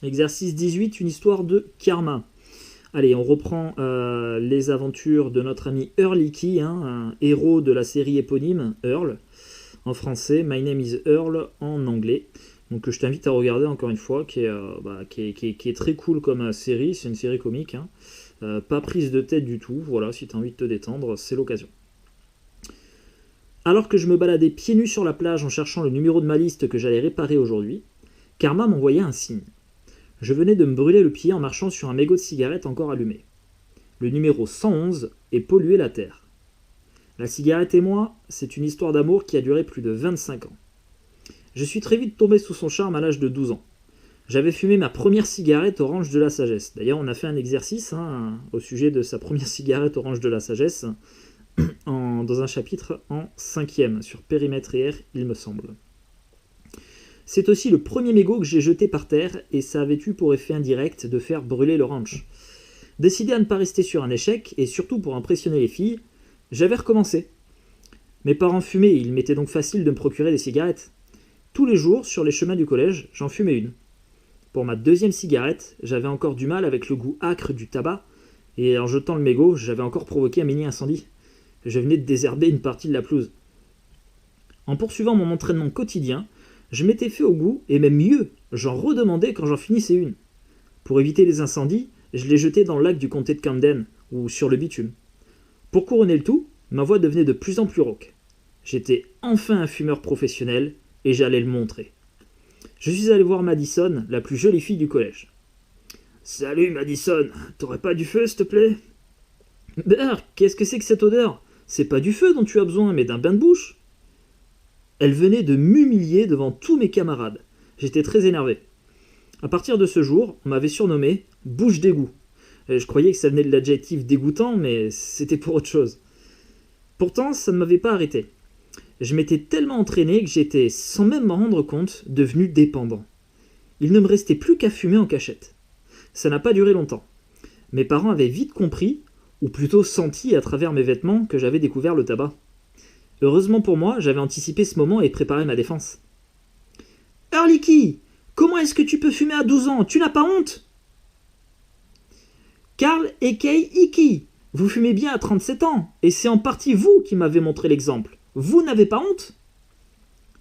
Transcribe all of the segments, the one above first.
Exercice 18, une histoire de karma. Allez, on reprend les aventures de notre ami Earl Hickey, un héros de la série éponyme, Earl, en français, My Name is Earl en anglais. Donc je t'invite à regarder encore une fois, qui est très cool comme série, c'est une série comique, pas prise de tête du tout, voilà, si tu as envie de te détendre, c'est l'occasion. Alors que je me baladais pieds nus sur la plage en cherchant le numéro de ma liste que j'allais réparer aujourd'hui, Karma m'envoyait un signe. Je venais de me brûler le pied en marchant sur un mégot de cigarette encore allumé. Le numéro 111 est polluer la terre. La cigarette et moi, c'est une histoire d'amour qui a duré plus de 25 ans. Je suis très vite tombé sous son charme à l'âge de 12 ans. J'avais fumé ma première cigarette orange de la sagesse. D'ailleurs, on a fait un exercice au sujet de sa première cigarette orange de la sagesse dans un chapitre en 5e, sur périmètre et air, il me semble. C'est aussi le premier mégot que j'ai jeté par terre et ça avait eu pour effet indirect de faire brûler le ranch. Décidé à ne pas rester sur un échec et surtout pour impressionner les filles, j'avais recommencé. Mes parents fumaient et il m'était donc facile de me procurer des cigarettes. Tous les jours, sur les chemins du collège, j'en fumais une. Pour ma deuxième cigarette, j'avais encore du mal avec le goût âcre du tabac et en jetant le mégot, j'avais encore provoqué un mini-incendie. Je venais de désherber une partie de la pelouse. En poursuivant mon entraînement quotidien, je m'étais fait au goût, et même mieux, j'en redemandais quand j'en finissais une. Pour éviter les incendies, je les jetais dans le lac du comté de Camden, ou sur le bitume. Pour couronner le tout, ma voix devenait de plus en plus rauque. J'étais enfin un fumeur professionnel, et j'allais le montrer. Je suis allé voir Madison, la plus jolie fille du collège. « Salut Madison, t'aurais pas du feu, s'il te plaît ?»« Berk, qu'est-ce que c'est que cette odeur ? C'est pas du feu dont tu as besoin, mais d'un bain de bouche ?» Elle venait de m'humilier devant tous mes camarades. J'étais très énervé. À partir de ce jour, on m'avait surnommé « bouche d'égout ». Je croyais que ça venait de l'adjectif dégoûtant, mais c'était pour autre chose. Pourtant, ça ne m'avait pas arrêté. Je m'étais tellement entraîné que j'étais, sans même m'en rendre compte, devenu dépendant. Il ne me restait plus qu'à fumer en cachette. Ça n'a pas duré longtemps. Mes parents avaient vite compris, ou plutôt senti à travers mes vêtements, que j'avais découvert le tabac. Heureusement pour moi, j'avais anticipé ce moment et préparé ma défense. « Earl Hickey, comment est-ce que tu peux fumer à 12 ans ? Tu n'as pas honte ?»« Carl et Kay Hickey, vous fumez bien à 37 ans, et c'est en partie vous qui m'avez montré l'exemple. Vous n'avez pas honte ?»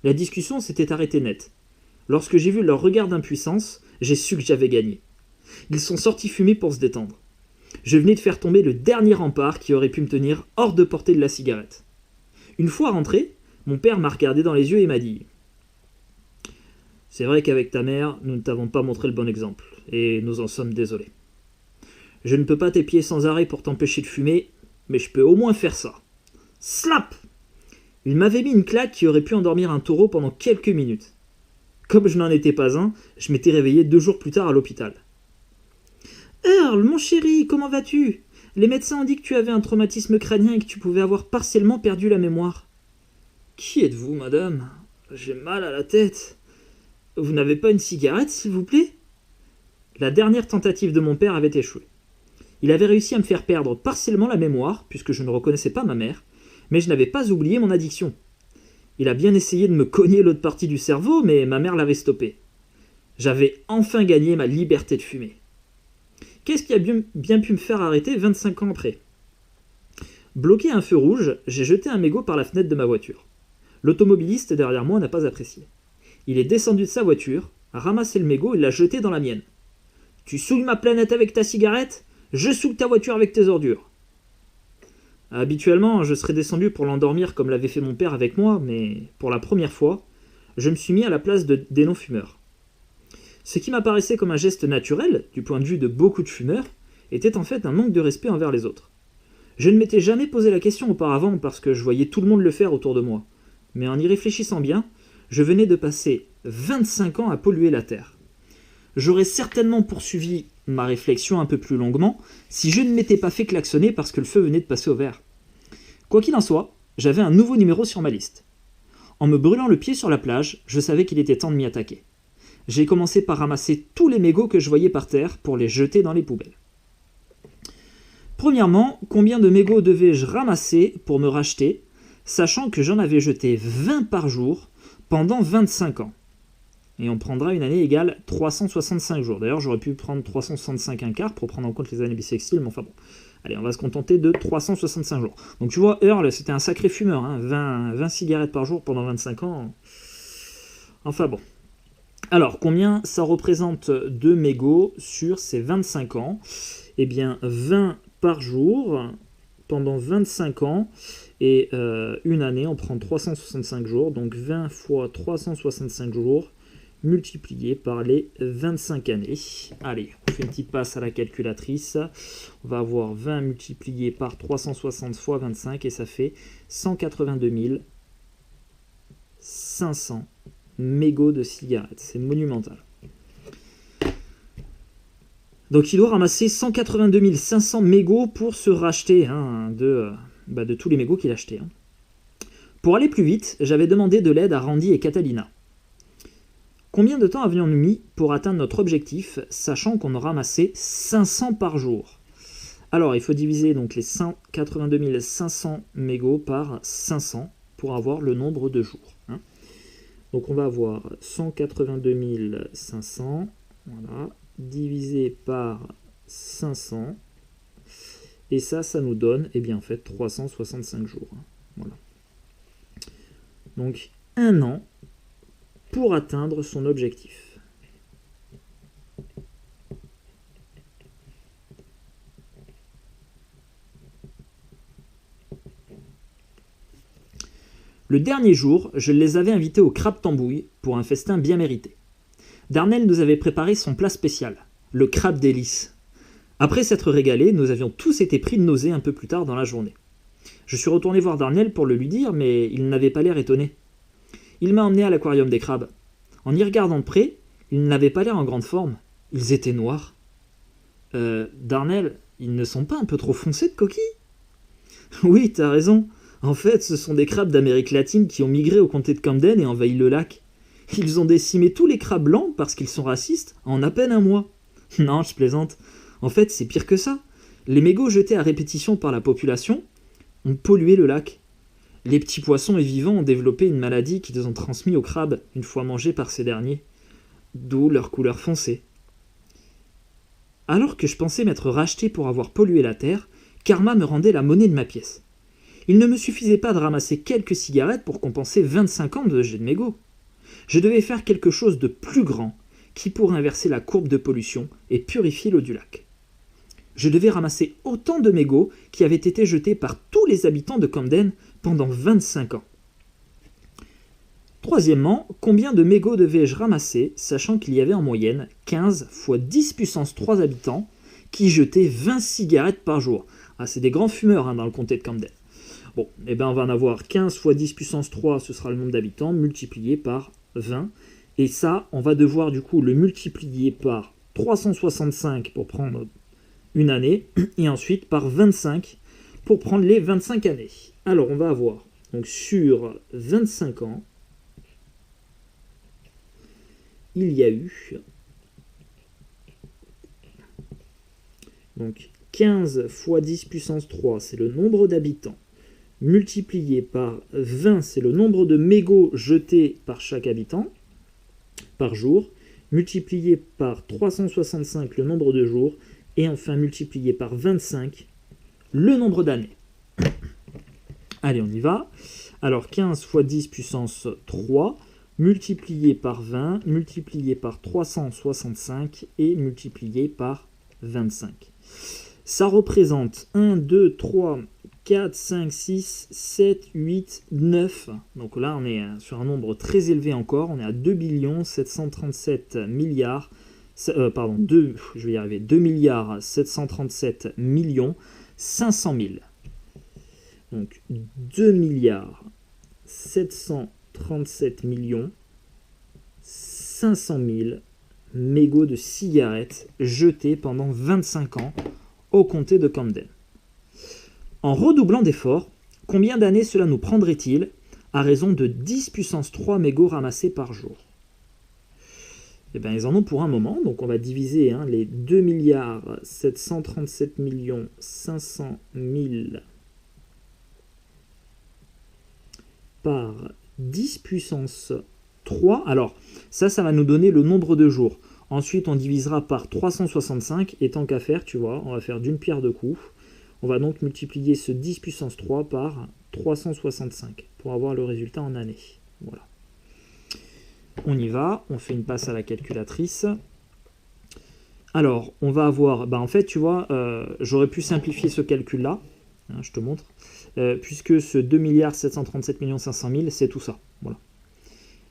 La discussion s'était arrêtée net. Lorsque j'ai vu leur regard d'impuissance, j'ai su que j'avais gagné. Ils sont sortis fumer pour se détendre. Je venais de faire tomber le dernier rempart qui aurait pu me tenir hors de portée de la cigarette. Une fois rentré, mon père m'a regardé dans les yeux et m'a dit « C'est vrai qu'avec ta mère, nous ne t'avons pas montré le bon exemple, et nous en sommes désolés. Je ne peux pas t'épier sans arrêt pour t'empêcher de fumer, mais je peux au moins faire ça. » Slap ! Il m'avait mis une claque qui aurait pu endormir un taureau pendant quelques minutes. Comme je n'en étais pas un, je m'étais réveillé 2 jours plus tard à l'hôpital. « Earl, mon chéri, comment vas-tu ? Les médecins ont dit que tu avais un traumatisme crânien et que tu pouvais avoir partiellement perdu la mémoire. »« Qui êtes-vous, madame ? J'ai mal à la tête. Vous n'avez pas une cigarette, s'il vous plaît ?» La dernière tentative de mon père avait échoué. Il avait réussi à me faire perdre partiellement la mémoire, puisque je ne reconnaissais pas ma mère, mais je n'avais pas oublié mon addiction. Il a bien essayé de me cogner l'autre partie du cerveau, mais ma mère l'avait stoppé. J'avais enfin gagné ma liberté de fumer. Qu'est-ce qui a bien pu me faire arrêter 25 ans après ? Bloqué à un feu rouge, j'ai jeté un mégot par la fenêtre de ma voiture. L'automobiliste derrière moi n'a pas apprécié. Il est descendu de sa voiture, a ramassé le mégot et l'a jeté dans la mienne. « Tu souilles ma planète avec ta cigarette ? Je souille ta voiture avec tes ordures. » Habituellement, je serais descendu pour l'endormir comme l'avait fait mon père avec moi, mais pour la première fois, je me suis mis à la place des non-fumeurs. Ce qui m'apparaissait comme un geste naturel, du point de vue de beaucoup de fumeurs, était en fait un manque de respect envers les autres. Je ne m'étais jamais posé la question auparavant parce que je voyais tout le monde le faire autour de moi. Mais en y réfléchissant bien, je venais de passer 25 ans à polluer la Terre. J'aurais certainement poursuivi ma réflexion un peu plus longuement si je ne m'étais pas fait klaxonner parce que le feu venait de passer au vert. Quoi qu'il en soit, j'avais un nouveau numéro sur ma liste. En me brûlant le pied sur la plage, je savais qu'il était temps de m'y attaquer. J'ai commencé par ramasser tous les mégots que je voyais par terre pour les jeter dans les poubelles. Premièrement, combien de mégots devais-je ramasser pour me racheter, sachant que j'en avais jeté 20 par jour pendant 25 ans ? et on prendra une année égale 365 jours. D'ailleurs, j'aurais pu prendre 365 un quart pour prendre en compte les années bissextiles, mais enfin bon. Allez, on va se contenter de 365 jours. Donc tu vois, Earl, c'était un sacré fumeur, hein, 20 cigarettes par jour pendant 25 ans. Enfin bon. Alors, combien ça représente de mégots sur ces 25 ans? Eh bien, 20 par jour pendant 25 ans. Et une année, on prend 365 jours. Donc 20 fois 365 jours multiplié par les 25 années. Allez, on fait une petite passe à la calculatrice. On va avoir 20 multiplié par 360 fois 25 et ça fait 182 500 mégots de cigarettes. C'est monumental. Donc il doit ramasser 182 500 mégots pour se racheter de tous les mégots qu'il achetait. Hein. Pour aller plus vite, j'avais demandé de l'aide à Randy et Catalina. Combien de temps avions-nous mis pour atteindre notre objectif, sachant qu'on en ramassait 500 par jour? Alors, il faut diviser donc les 182 500 mégots par 500 pour avoir le nombre de jours. Hein. Donc, on va avoir 182 500, voilà, divisé par 500. Et ça nous donne, eh bien, en fait, 365 jours. Hein. Voilà. Donc, un an pour atteindre son objectif. Le dernier jour, je les avais invités au crabe tambouille pour un festin bien mérité. Darnell nous avait préparé son plat spécial, le crabe délice. Après s'être régalés, nous avions tous été pris de nausée un peu plus tard dans la journée. Je suis retourné voir Darnell pour le lui dire, mais il n'avait pas l'air étonné. Il m'a emmené à l'aquarium des crabes. En y regardant de près, ils n'avaient pas l'air en grande forme. Ils étaient noirs. Darnell, ils ne sont pas un peu trop foncés de coquilles? Oui, t'as raison. En fait, ce sont des crabes d'Amérique latine qui ont migré au comté de Camden et envahi le lac. Ils ont décimé tous les crabes blancs parce qu'ils sont racistes en à peine un mois. Non, je plaisante. En fait, c'est pire que ça. Les mégots jetés à répétition par la population ont pollué le lac. Les petits poissons et vivants ont développé une maladie qu'ils ont transmise aux crabes une fois mangés par ces derniers, d'où leur couleur foncée. Alors que je pensais m'être racheté pour avoir pollué la terre, Karma me rendait la monnaie de ma pièce. Il ne me suffisait pas de ramasser quelques cigarettes pour compenser 25 ans de jet de mégots. Je devais faire quelque chose de plus grand qui pourrait inverser la courbe de pollution et purifier l'eau du lac. Je devais ramasser autant de mégots qui avaient été jetés par tous les habitants de Camden pendant 25 ans. Troisièmement, combien de mégots devais-je ramasser, sachant qu'il y avait en moyenne 15 fois 10 puissance 3 habitants qui jetaient 20 cigarettes par jour. Ah, c'est des grands fumeurs dans le comté de Camden. Bon, eh ben on va en avoir 15 fois 10 puissance 3, ce sera le nombre d'habitants, multiplié par 20. Et ça, on va devoir du coup le multiplier par 365 pour prendre une année, et ensuite par 25 pour prendre les 25 années. Alors, on va avoir, donc sur 25 ans, il y a eu donc 15 fois 10 puissance 3, c'est le nombre d'habitants, multiplié par 20, c'est le nombre de mégots jetés par chaque habitant par jour, multiplié par 365, le nombre de jours, et enfin multiplié par 25, le nombre d'années. Allez, on y va. Alors 15 fois 10 puissance 3, multiplié par 20, multiplié par 365 et multiplié par 25. Ça représente 1, 2, 3, 4, 5, 6, 7, 8, 9. Donc là, on est sur un nombre très élevé encore. On est à 2 737 milliards. 2 milliards 737 millions 500 000. Donc 2 milliards 737 millions 500 000 mégots de cigarettes jetés pendant 25 ans au comté de Camden. En redoublant d'efforts, combien d'années cela nous prendrait-il à raison de 10 puissance 3 mégots ramassés par jour? Eh bien, ils en ont pour un moment, donc on va diviser les 2 milliards 737 millions 500 000 par 10 puissance 3. Alors, ça va nous donner le nombre de jours. Ensuite, on divisera par 365. Et tant qu'à faire, tu vois, on va faire d'une pierre deux coups. On va donc multiplier ce 10 puissance 3 par 365 pour avoir le résultat en année. Voilà. On y va, on fait une passe à la calculatrice. Alors, on va avoir, en fait, tu vois, j'aurais pu simplifier ce calcul-là, hein, je te montre, puisque ce 2 737 500 000, c'est tout ça. Voilà.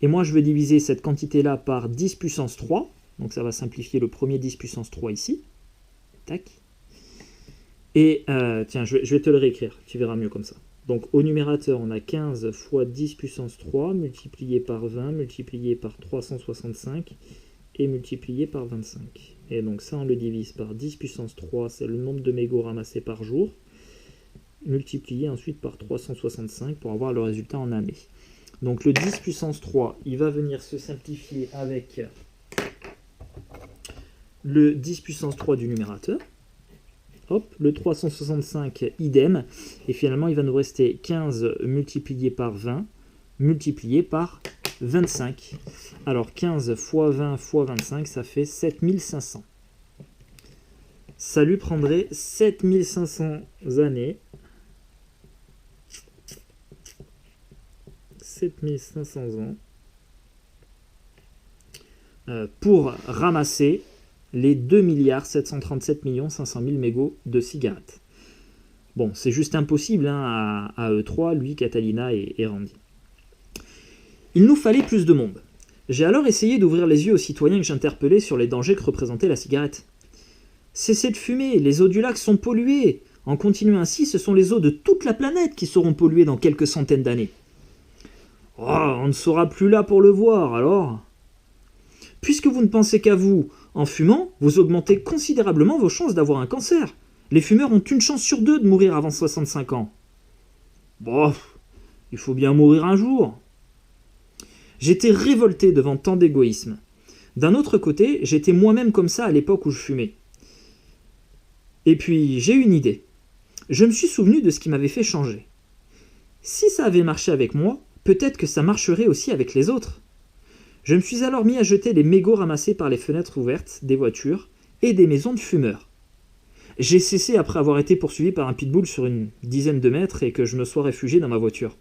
Et moi, je vais diviser cette quantité-là par 10 puissance 3, donc ça va simplifier le premier 10 puissance 3 ici. Tac. Et, tiens, je vais te le réécrire, tu verras mieux comme ça. Donc, au numérateur, on a 15 fois 10 puissance 3, multiplié par 20, multiplié par 365, et multiplié par 25. Et donc ça, on le divise par 10 puissance 3, c'est le nombre de mégots ramassés par jour, multiplié ensuite par 365 pour avoir le résultat en année. Donc le 10 puissance 3, il va venir se simplifier avec le 10 puissance 3 du numérateur. Hop, le 365, idem. Et finalement, il va nous rester 15 multiplié par 20, multiplié par 25. Alors 15 fois 20 fois 25, ça fait 7500. Ça lui prendrait 7500 années. 7500 ans pour ramasser les 2 737 500 000 mégots de cigarettes. Bon, c'est juste impossible hein, à eux trois, lui, Catalina et Randy. Il nous fallait plus de monde. J'ai alors essayé d'ouvrir les yeux aux citoyens que j'interpellais sur les dangers que représentait la cigarette. Cessez de fumer, les eaux du lac sont polluées. En continuant ainsi, ce sont les eaux de toute la planète qui seront polluées dans quelques centaines d'années. Oh, on ne sera plus là pour le voir, alors. Puisque vous ne pensez qu'à vous, en fumant, vous augmentez considérablement vos chances d'avoir un cancer. Les fumeurs ont une chance sur 2 de mourir avant 65 ans. Bon, il faut bien mourir un jour. J'étais révolté devant tant d'égoïsme. D'un autre côté, j'étais moi-même comme ça à l'époque où je fumais. Et puis, j'ai eu une idée. Je me suis souvenu de ce qui m'avait fait changer. Si ça avait marché avec moi, peut-être que ça marcherait aussi avec les autres. Je me suis alors mis à jeter les mégots ramassés par les fenêtres ouvertes des voitures et des maisons de fumeurs. J'ai cessé après avoir été poursuivi par un pitbull sur une dizaine de mètres et que je me sois réfugié dans ma voiture.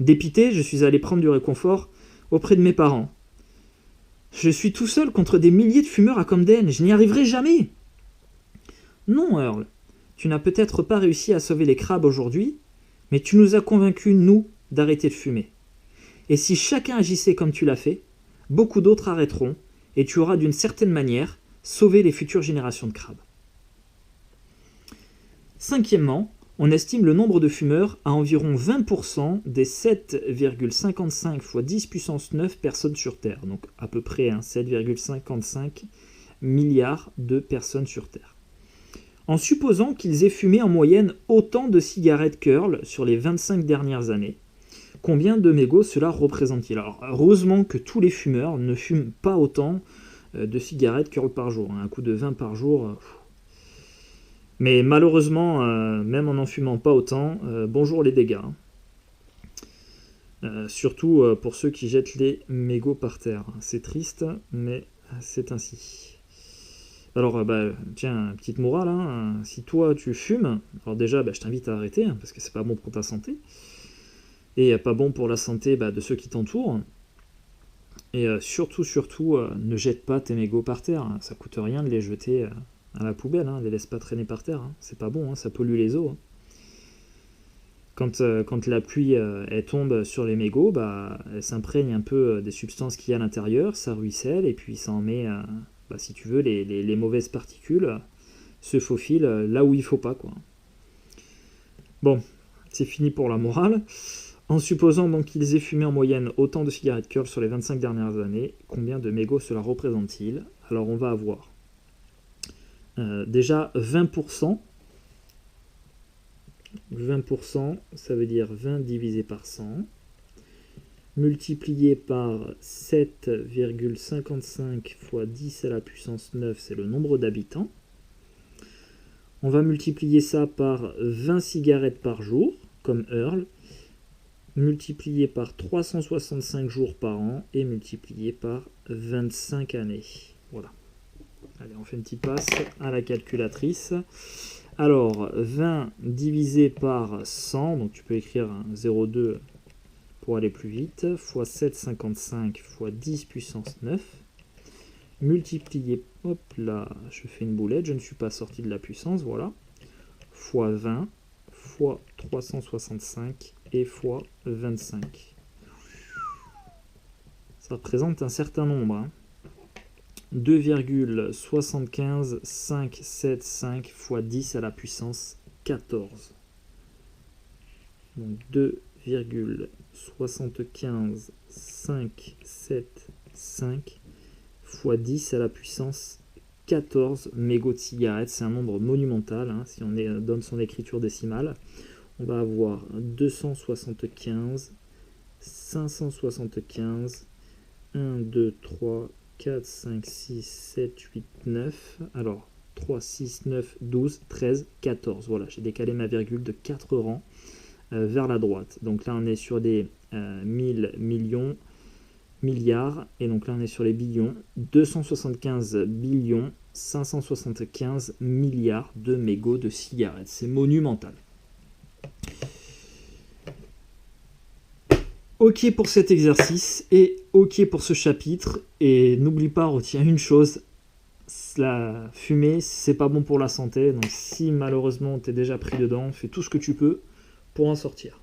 Dépité, je suis allé prendre du réconfort auprès de mes parents. Je suis tout seul contre des milliers de fumeurs à Camden, je n'y arriverai jamais. Non, Earl, tu n'as peut-être pas réussi à sauver les crabes aujourd'hui, mais tu nous as convaincus, nous, d'arrêter de fumer. Et si chacun agissait comme tu l'as fait, beaucoup d'autres arrêteront, et tu auras d'une certaine manière sauvé les futures générations de crabes. Cinquièmement, on estime le nombre de fumeurs à environ 20% des 7,55 fois 10 puissance 9 personnes sur Terre, donc à peu près 7,55 milliards de personnes sur Terre. En supposant qu'ils aient fumé en moyenne autant de cigarettes Curl sur les 25 dernières années, combien de mégots cela représente-t-il? Alors, heureusement que tous les fumeurs ne fument pas autant de cigarettes Curl par jour. Un coup de 20 par jour. Mais malheureusement, même en n'en fumant pas autant, bonjour les dégâts. Surtout pour ceux qui jettent les mégots par terre. C'est triste, mais c'est ainsi. Alors, tiens, petite morale, hein, si toi tu fumes, alors déjà, je t'invite à arrêter, hein, parce que c'est pas bon pour ta santé. Et pas bon pour la santé de ceux qui t'entourent. Et surtout, ne jette pas tes mégots par terre. Hein. Ça coûte rien de les jeter à la poubelle. Hein. Ne les laisse pas traîner par terre. Hein. C'est pas bon, hein. Ça pollue les eaux. Hein. Quand la pluie elle tombe sur les mégots, elle s'imprègne un peu des substances qu'il y a à l'intérieur, ça ruisselle, et puis ça en met, si tu veux, les mauvaises particules se faufilent là où il faut pas, quoi. Bon, c'est fini pour la morale. En supposant donc qu'ils aient fumé en moyenne autant de cigarettes Curl sur les 25 dernières années, combien de mégots cela représente-t-il? Alors on va avoir déjà 20%. 20%, ça veut dire 20 divisé par 100, multiplié par 7,55 fois 10 à la puissance 9, c'est le nombre d'habitants. On va multiplier ça par 20 cigarettes par jour, comme Earl, multiplié par 365 jours par an et multiplié par 25 années. Voilà. Allez, on fait une petite passe à la calculatrice. Alors, 20 divisé par 100, donc tu peux écrire un 0,2 pour aller plus vite, fois 7,55 fois 10 puissance 9, multiplié, hop là, je fais une boulette, je ne suis pas sorti de la puissance, voilà, fois 20, fois 365 et fois 25. Ça représente un certain nombre, hein. 2,755 fois 10 à la puissance 14. Donc 2,755 fois 10 à la puissance 14 mégots de cigarettes. C'est un nombre monumental, hein, si on donne son écriture décimale. On va avoir 275, 575, 1, 2, 3, 4, 5, 6, 7, 8, 9. Alors, 3, 6, 9, 12, 13, 14. Voilà, j'ai décalé ma virgule de 4 rangs vers la droite. Donc là, on est sur des 1000 millions, milliards. Et donc là, on est sur les billions. 275 billions, 575 milliards de mégots de cigarettes. C'est monumental. Ok pour cet exercice et ok pour ce chapitre. Et n'oublie pas, retiens une chose, la fumée, c'est pas bon pour la santé. Donc si malheureusement tu es déjà pris dedans, fais tout ce que tu peux pour en sortir.